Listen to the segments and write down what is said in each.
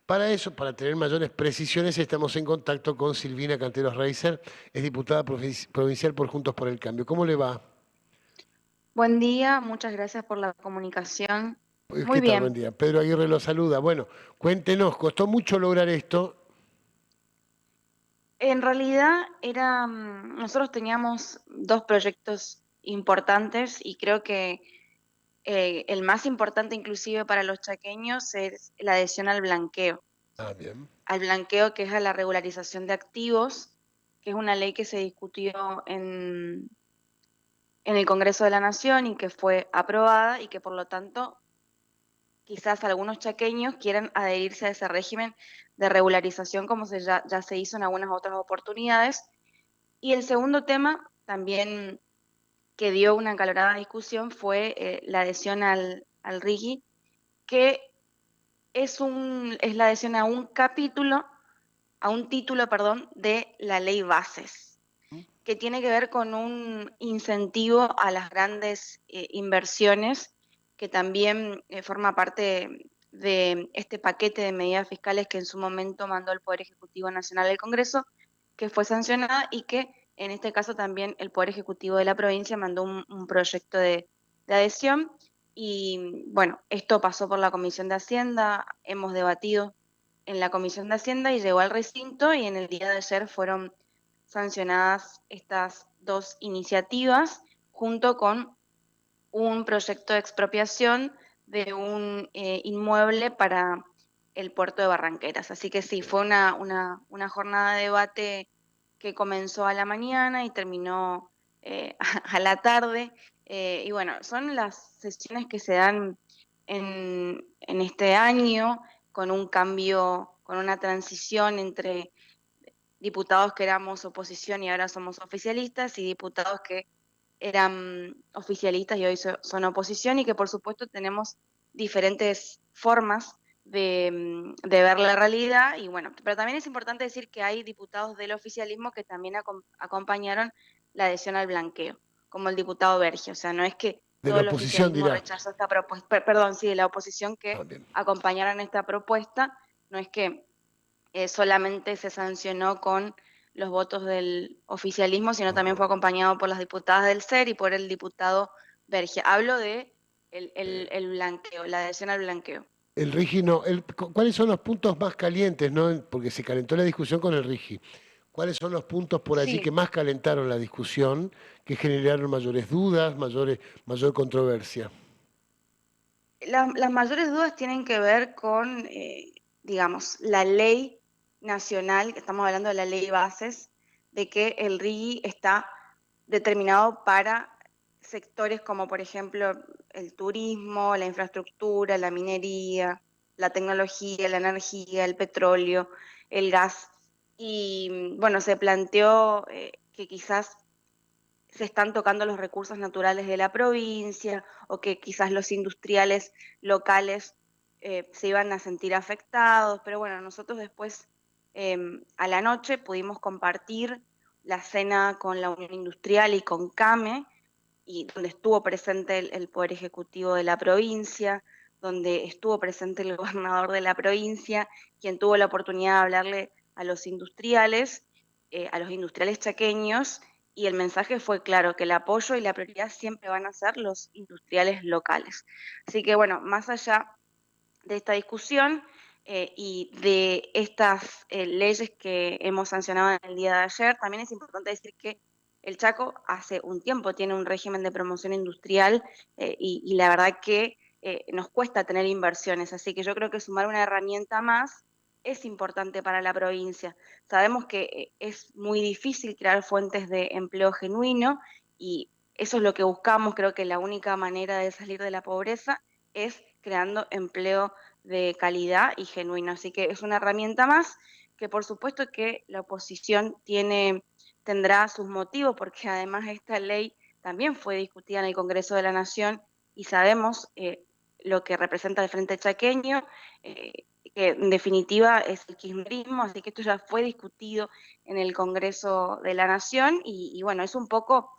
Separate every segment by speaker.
Speaker 1: Para eso, para tener mayores precisiones, estamos en contacto con Silvina Canteros Reiser, es diputada provincial por Juntos por el Cambio. ¿Cómo le va?
Speaker 2: Buen día, muchas gracias por la comunicación. Muy
Speaker 1: ¿Qué tal? Buen
Speaker 2: bien,
Speaker 1: día. Pedro Aguirre lo saluda. Bueno, cuéntenos, ¿costó mucho lograr esto?
Speaker 2: en realidad nosotros teníamos dos proyectos importantes y creo que el más importante inclusive para los chaqueños es la adhesión
Speaker 1: Ah, bien.
Speaker 2: al blanqueo que es a la regularización de activos, que es una ley que se discutió en el Congreso de la Nación y que fue aprobada y que por lo tanto quizás algunos chaqueños quieran adherirse a ese régimen de regularización como ya se hizo en algunas otras oportunidades. Y el segundo tema, también que dio una acalorada discusión, fue la adhesión al RIGI, que es la adhesión a un capítulo, a un título, perdón, de la ley Bases, que tiene que ver con un incentivo a las grandes inversiones, que también forma parte de este paquete de medidas fiscales que en su momento mandó el Poder Ejecutivo Nacional al Congreso, que fue sancionada y que en este caso también el Poder Ejecutivo de la provincia mandó un proyecto de adhesión. Y bueno, esto pasó por la Comisión de Hacienda, hemos debatido en la Comisión de Hacienda y llegó al recinto y en el día de ayer fueron sancionadas estas dos iniciativas junto con un proyecto de expropiación de un inmueble para el puerto de Barranqueras. Así que sí, fue una jornada de debate que comenzó a la mañana y terminó a la tarde. Y bueno, son las sesiones que se dan en este año con un cambio, con una transición entre diputados que éramos oposición y ahora somos oficialistas, y diputados que eran oficialistas y hoy son oposición, y que por supuesto tenemos diferentes formas de ver la realidad. Y bueno, pero también es importante decir que hay diputados del oficialismo que también acompañaron la adhesión al blanqueo, como el diputado Berge. O sea, no es que
Speaker 1: De
Speaker 2: todo
Speaker 1: la
Speaker 2: el
Speaker 1: oposición
Speaker 2: oficialismo
Speaker 1: dirá.
Speaker 2: rechazó esta propuesta, perdón, sí, de la oposición
Speaker 1: Ah,
Speaker 2: que
Speaker 1: bien.
Speaker 2: acompañaron esta propuesta, no es que solamente se sancionó con los votos del oficialismo, sino también fue
Speaker 1: Ajá.
Speaker 2: acompañado por las diputadas del SER y por el diputado Bergia. Hablo de el blanqueo, la adhesión al blanqueo.
Speaker 1: El RIGI no. ¿Cuáles son los puntos más calientes, no? Porque se calentó la discusión con el RIGI. ¿Cuáles son los puntos por allí que
Speaker 2: Sí,
Speaker 1: más calentaron la discusión, que generaron mayores dudas, mayor controversia?
Speaker 2: las mayores dudas tienen que ver con, digamos, la ley nacional, que estamos hablando de la ley Bases, de que el RIGI está determinado para sectores como, por ejemplo, el turismo, la infraestructura, la minería, la tecnología, la energía, el petróleo, el gas. Y bueno, se planteó que quizás se están tocando los recursos naturales de la provincia o que quizás los industriales locales se iban a sentir afectados, pero bueno, nosotros después a la noche pudimos compartir la cena con la Unión Industrial y con CAME, y donde estuvo presente el Poder Ejecutivo de la provincia, donde estuvo presente el gobernador de la provincia, quien tuvo la oportunidad de hablarle a los industriales chaqueños, y el mensaje fue claro, que el apoyo y la prioridad siempre van a ser los industriales locales. Así que bueno, más allá de esta discusión y de estas leyes que hemos sancionado en el día de ayer, también es importante decir que el Chaco hace un tiempo tiene un régimen de promoción industrial y la verdad que nos cuesta tener inversiones, así que yo creo que sumar una herramienta más es importante para la provincia. Sabemos que es muy difícil crear fuentes de empleo genuino y eso es lo que buscamos. Creo que la única manera de salir de la pobreza es creando empleo de calidad y genuino. Así que es una herramienta más que por supuesto que la oposición tendrá sus motivos, porque además esta ley también fue discutida en el Congreso de la Nación y sabemos lo que representa el Frente Chaqueño, que en definitiva es el kirchnerismo, así que esto ya fue discutido en el Congreso de la Nación y bueno, es un poco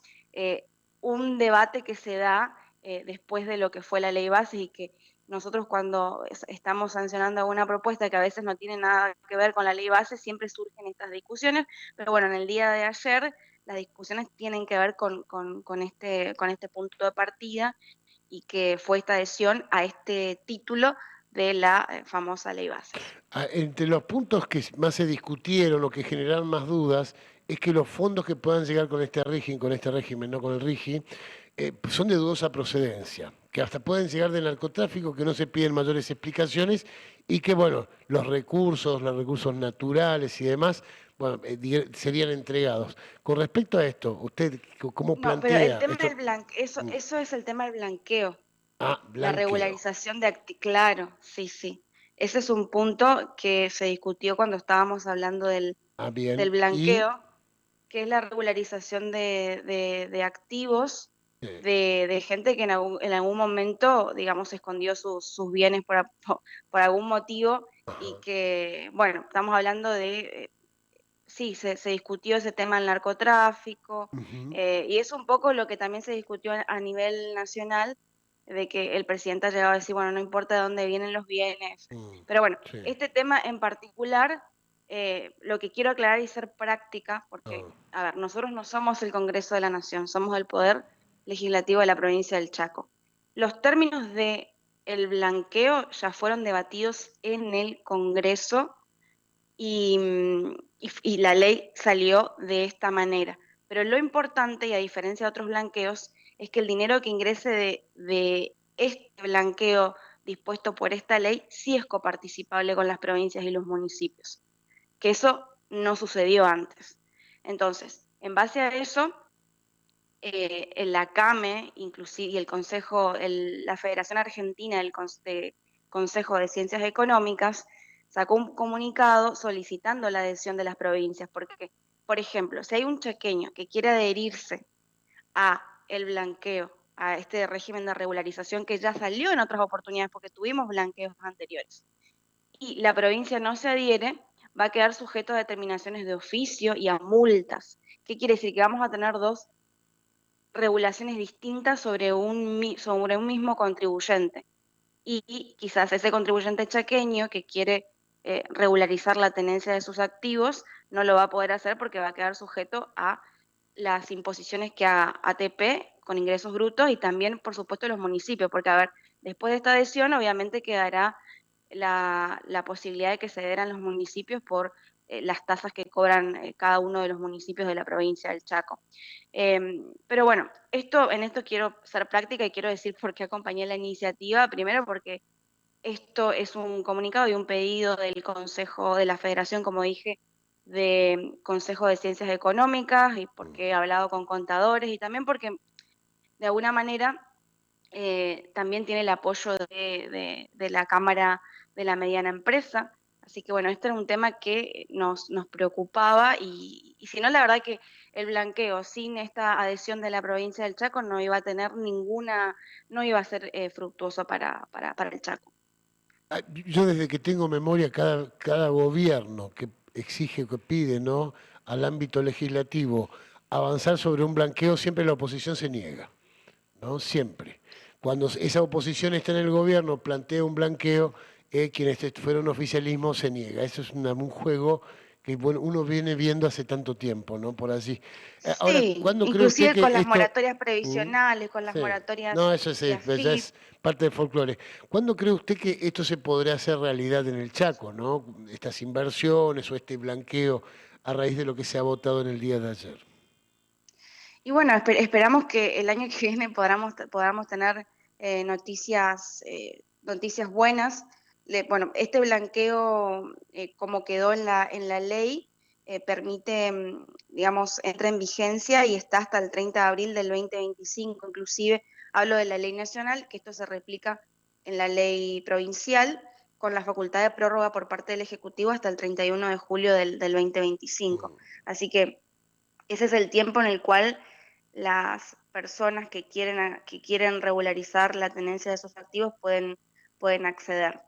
Speaker 2: un debate que se da después de lo que fue la ley base y que nosotros cuando estamos sancionando alguna propuesta que a veces no tiene nada que ver con la ley base, siempre surgen estas discusiones, pero bueno, en el día de ayer las discusiones tienen que ver con este punto de partida y que fue esta adhesión a este título de la famosa ley base.
Speaker 1: Entre los puntos que más se discutieron o que generaron más dudas es que los fondos que puedan llegar con este régimen, no con el RIGI, son de dudosa procedencia, que hasta pueden llegar del narcotráfico, que no se piden mayores explicaciones y que, bueno, los recursos naturales y demás, bueno, serían entregados. Con respecto a esto, ¿usted cómo
Speaker 2: No, pero el
Speaker 1: plantea
Speaker 2: tema
Speaker 1: esto?
Speaker 2: del blanqueo,
Speaker 1: Mm,
Speaker 2: eso es el tema del blanqueo, la
Speaker 1: blanqueo.
Speaker 2: regularización de claro, sí, sí. Ese es un punto que se discutió cuando estábamos hablando del
Speaker 1: Bien. Y
Speaker 2: blanqueo, que es la regularización de activos
Speaker 1: eh,
Speaker 2: de gente que en algún momento, digamos, escondió sus bienes por algún motivo y
Speaker 1: ajá,
Speaker 2: que, bueno, estamos hablando de, sí, se discutió ese tema del narcotráfico,
Speaker 1: ujú,
Speaker 2: y es un poco lo que también se discutió a nivel nacional, de que el presidente ha llegado a decir, bueno, no importa de dónde vienen los bienes.
Speaker 1: mm,
Speaker 2: Pero bueno,
Speaker 1: sí.
Speaker 2: este tema en particular, lo que quiero aclarar y ser práctica, porque,
Speaker 1: Ah,
Speaker 2: a ver, nosotros no somos el Congreso de la Nación, somos el Poder Legislativo de la provincia del Chaco. Los términos de el blanqueo ya fueron debatidos en el Congreso y la ley salió de esta manera. Pero lo importante, y a diferencia de otros blanqueos, es que el dinero que ingrese de este blanqueo dispuesto por esta ley sí es coparticipable con las provincias y los municipios, que eso no sucedió antes. Entonces, en base a eso, la CAME, inclusive, y el Consejo, la Federación Argentina de Consejo de Ciencias Económicas, sacó un comunicado solicitando la adhesión de las provincias, porque, por ejemplo, si hay un chaqueño que quiere adherirse a el blanqueo, a este régimen de regularización que ya salió en otras oportunidades, porque tuvimos blanqueos anteriores, y la provincia no se adhiere, va a quedar sujeto a determinaciones de oficio y a multas. ¿Qué quiere decir? Que vamos a tener dos regulaciones distintas sobre un mismo contribuyente. Y quizás ese contribuyente chaqueño que quiere regularizar la tenencia de sus activos no lo va a poder hacer porque va a quedar sujeto a las imposiciones que a ATP con ingresos brutos y también, por supuesto, los municipios, porque, a ver, después de esta adhesión, obviamente quedará la posibilidad de que se adhieran los municipios por las tasas que cobran cada uno de los municipios de la provincia del Chaco. Pero bueno, en esto quiero ser práctica y quiero decir por qué acompañé la iniciativa. Primero porque esto es un comunicado y un pedido del Consejo de la Federación, como dije, de Consejo de Ciencias Económicas y porque he hablado con contadores y también porque de alguna manera también tiene el apoyo de la Cámara de la Mediana Empresa. Así que bueno, este era un tema que nos preocupaba y si no, la verdad que el blanqueo sin esta adhesión de la provincia del Chaco no iba a tener no iba a ser fructuoso para el Chaco.
Speaker 1: Yo desde que tengo memoria, cada gobierno que exige, que pide, ¿no?, al ámbito legislativo avanzar sobre un blanqueo, siempre la oposición se niega, ¿no? Siempre. Cuando esa oposición está en el gobierno, plantea un blanqueo, quien fuera un oficialismo se niega. Eso es un juego que, bueno, uno viene viendo hace tanto tiempo, ¿no? Por así. Ahora,
Speaker 2: Sí,
Speaker 1: ¿cuándo cree usted
Speaker 2: inclusive
Speaker 1: que
Speaker 2: con las
Speaker 1: esto...
Speaker 2: moratorias
Speaker 1: ¿Mm?
Speaker 2: previsionales, con las
Speaker 1: Sí. No,
Speaker 2: moratorias
Speaker 1: eso
Speaker 2: de
Speaker 1: pues ya
Speaker 2: AFIP.
Speaker 1: es parte del folclore. ¿Cuándo cree usted que esto se podrá hacer realidad en el Chaco, ¿no? Estas inversiones o este blanqueo a raíz de lo que se ha votado en el día de ayer.
Speaker 2: Y bueno, esperamos que el año que viene podamos tener noticias buenas. Bueno, este blanqueo, como quedó en la ley, permite, digamos, entra en vigencia y está hasta el 30 de abril del 2025. Inclusive hablo de la ley nacional, que esto se replica en la ley provincial, con la facultad de prórroga por parte del Ejecutivo hasta el 31 de julio del 2025.
Speaker 1: Mm.
Speaker 2: Así que ese es el tiempo en el cual las personas que quieren regularizar la tenencia de esos activos pueden acceder.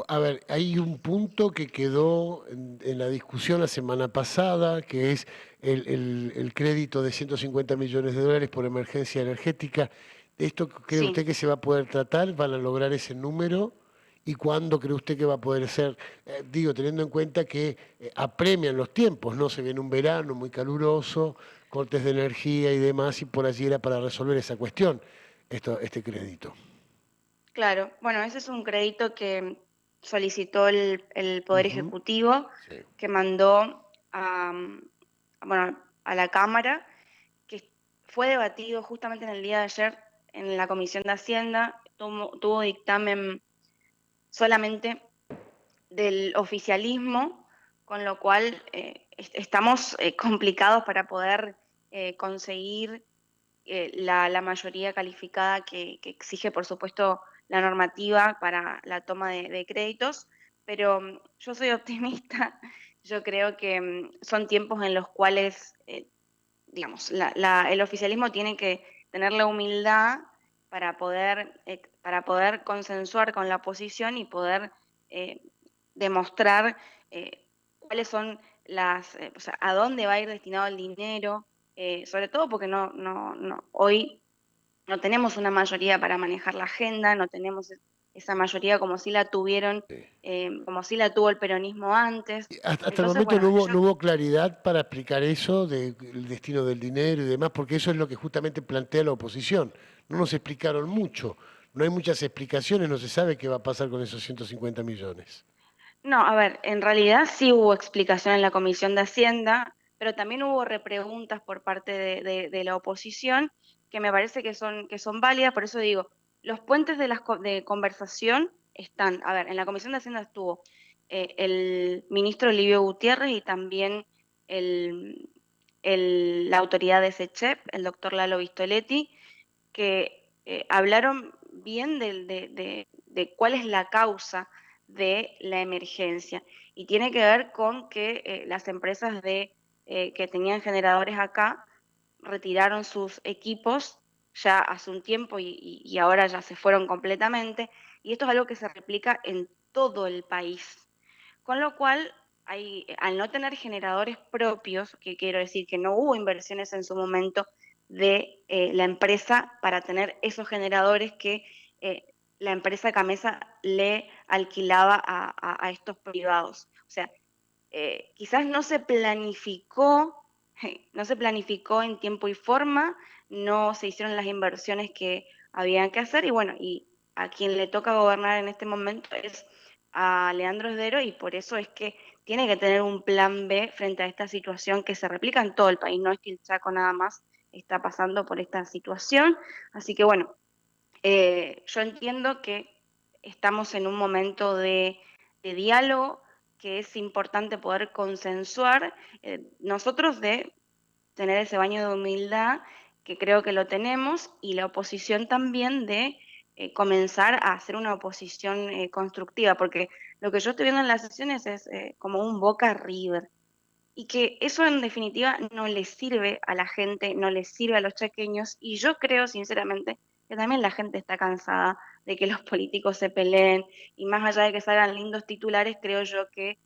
Speaker 1: A ver, hay un punto que quedó en la discusión la semana pasada, que es el crédito de 150 millones de dólares por emergencia energética. ¿Esto cree usted
Speaker 2: Sí.
Speaker 1: que se va a poder tratar? ¿Van a lograr ese número? ¿Y cuándo cree usted que va a poder ser? Digo, teniendo en cuenta que apremian los tiempos, ¿no? Se viene un verano muy caluroso, cortes de energía y demás, y por allí era para resolver esa cuestión, este crédito.
Speaker 2: Claro, bueno, ese es un crédito que solicitó el Poder
Speaker 1: Ujú.
Speaker 2: Ejecutivo,
Speaker 1: Sí.
Speaker 2: que mandó bueno, a la Cámara, que fue debatido justamente en el día de ayer en la Comisión de Hacienda, tuvo dictamen solamente del oficialismo, con lo cual estamos complicados para poder conseguir la mayoría calificada que exige, por supuesto, la normativa para la toma de créditos, pero yo soy optimista, yo creo que son tiempos en los cuales, digamos, el oficialismo tiene que tener la humildad para poder consensuar con la oposición y poder eh, demostrar cuáles son o sea, a dónde va a ir destinado el dinero, sobre todo porque hoy no tenemos una mayoría para manejar la agenda, no tenemos esa mayoría como si la tuvieron,
Speaker 1: Sí.
Speaker 2: como si la tuvo el peronismo antes.
Speaker 1: Y hasta el
Speaker 2: Entonces,
Speaker 1: momento
Speaker 2: bueno,
Speaker 1: no hubo claridad para explicar eso, del destino del dinero y demás, porque eso es lo que justamente plantea la oposición. No nos explicaron mucho, no hay muchas explicaciones, no se sabe qué va a pasar con esos 150 millones.
Speaker 2: no, a ver, en realidad sí hubo explicación en la Comisión de Hacienda, pero también hubo repreguntas por parte de la oposición que me parece que son válidas, por eso digo, los puentes de conversación están, a ver, en la Comisión de Hacienda estuvo el ministro Livio Gutiérrez y también el, la autoridad de SECHEP, el doctor Lalo Vistoletti, que hablaron bien de cuál es la causa de la emergencia. Y tiene que ver con que las empresas que tenían generadores acá retiraron sus equipos ya hace un tiempo y ahora ya se fueron completamente. Y esto es algo que se replica en todo el país. Con lo cual, al no tener generadores propios, que quiero decir que no hubo inversiones en su momento de la empresa para tener esos generadores que la empresa Camesa le alquilaba a estos privados. O sea, quizás no se planificó, no se planificó en tiempo y forma, no se hicieron las inversiones que habían que hacer y bueno, y a quien le toca gobernar en este momento es a Leandro Esdero y por eso es que tiene que tener un plan B frente a esta situación que se replica en todo el país, no es que el Chaco nada más está pasando por esta situación, así que bueno, yo entiendo que estamos en un momento de diálogo, que es importante poder consensuar, nosotros de tener ese baño de humildad, que creo que lo tenemos, y la oposición también de comenzar a hacer una oposición constructiva, porque lo que yo estoy viendo en las sesiones es como un Boca River, y que eso en definitiva no les sirve a la gente, no les sirve a los chaqueños, y yo creo sinceramente que también la gente está cansada de que los políticos se peleen, y más allá de que salgan lindos titulares, creo yo que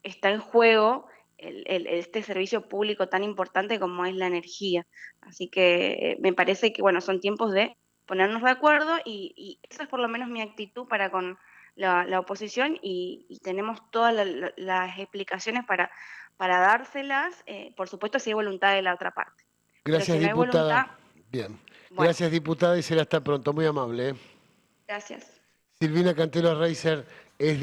Speaker 2: está en juego este servicio público tan importante como es la energía. Así que me parece que, bueno, son tiempos de ponernos de acuerdo y esa es por lo menos mi actitud para con la oposición y tenemos todas las explicaciones para dárselas, por supuesto si hay voluntad de la otra parte. Pero
Speaker 1: Gracias,
Speaker 2: si no hay
Speaker 1: diputada.
Speaker 2: voluntad,
Speaker 1: Bien.
Speaker 2: bueno,
Speaker 1: Gracias, diputada, y será hasta pronto. Muy amable.
Speaker 2: gracias.
Speaker 1: Silvina Cantero Reiser es